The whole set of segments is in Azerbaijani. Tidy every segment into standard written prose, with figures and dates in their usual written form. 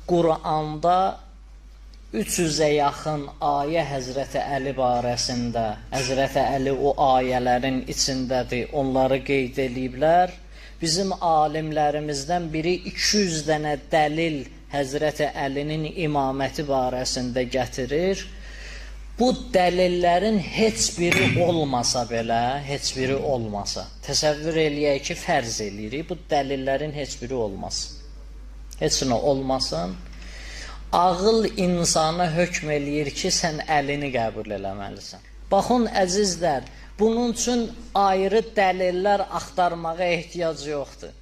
Quranda 300-ə yaxın ayə Həzrəti Əli barəsində, Həzrəti Əli o ayələrin içindədir, onları qeyd ediblər. Bizim alimlərimizdən biri 200 dənə dəlil Həzrəti Əlinin imaməti barəsində gətirir. Bu dəlillərin heç biri olmasa belə, heç biri olmasa, təsəvvür eləyək ki, fərz eləyirik, bu dəlillərin heç biri olmasın. Heç nə olmasın. Ağıl insana hökm eləyir ki, sən əlini qəbul eləməlisən. Baxın, əzizlər, bunun üçün ayrı dəlillər axtarmağa ehtiyac yoxdur.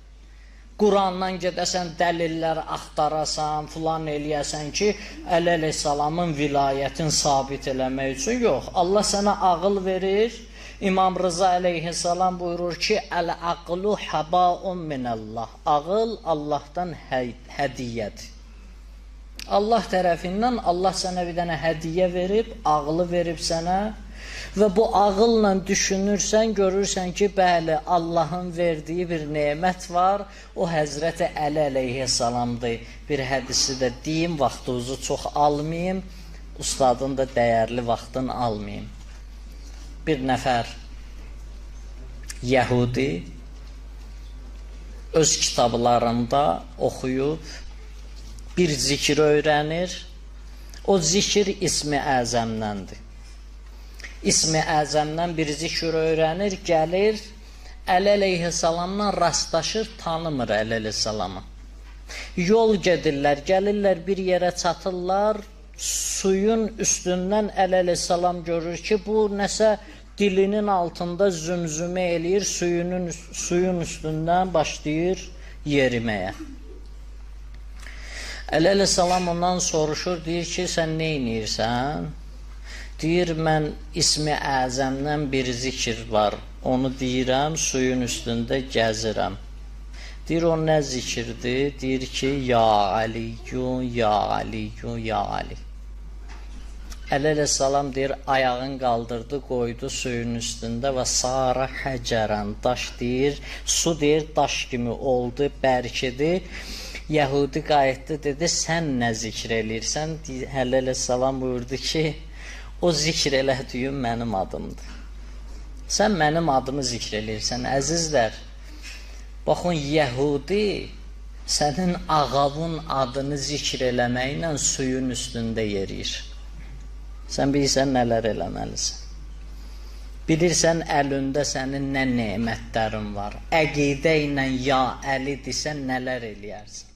Qurandan gedəsən, dəlillər axtarasan, filan eləyəsən ki, Əli əleyhissalamın vilayətini sabit eləmək üçün yox. Allah sənə ağıl verir. İmam Rıza əleyhissalam buyurur ki, Əl-əqlu həbaun minəllah. Ağıl Allahdan hədiyyədir. Allah tərəfindən Allah sənə bir dənə hədiyyə verib, ağlı verib sənə və bu ağılla düşünürsən, görürsən ki, bəli, Allahın verdiyi bir nemət var, o Həzrəti Əli əleyhissalamdır. Bir hədisi də deyim, vaxtınızı çox almayayım, ustadın da dəyərli vaxtını almayayım. Bir nəfər Yəhudi öz kitablarında oxuyub, bir zikir öyrənir, o zikir İsmi Əzəmdəndir. İsmi Əzəmdən bir zikir öyrənir, gəlir, Əli əleyhissalamla rastlaşır, tanımır Əli əleyhissalamı. Yol gedirlər, gəlirlər, bir yerə çatırlar, suyun üstündən Əli əleyhissalam görür ki, bu nəsə dilinin altında zümzümə eləyir, suyun üstündən başlayır yeriməyə. Əli əleyhissalam ondan soruşur, deyir ki, sən nə edirsən? Deyir, mən İsmi Əzəmdən bir zikir var, onu deyirəm, suyun üstündə gəzirəm. Deyir, o nə zikirdir? Deyir ki, Ya Aliyyun, Ya Aliyyun, Ya Ali. Əli əleyhissalam deyir, ayağını qaldırdı, qoydu suyun üstündə və sara həcərən, daş deyir, su deyir, daş kimi oldu, bərkidi. Yəhudi qayıtdı, dedi, sən nə zikr eləyirsən? Əli əleyhissalam buyurdu ki, o zikr elədiyim mənim adımdır. Sən mənim adımı zikr eləyirsən, əzizlər. Baxın, Yəhudi sənin ağavın adını zikr eləməklə suyun üstündə yeriyir. Sən bilirsən, nələr eləməlisən. Bilirsən, əlində sənin nə nemətlərin var. Əqidə ilə ya Əli desən, nələr eləyərsən.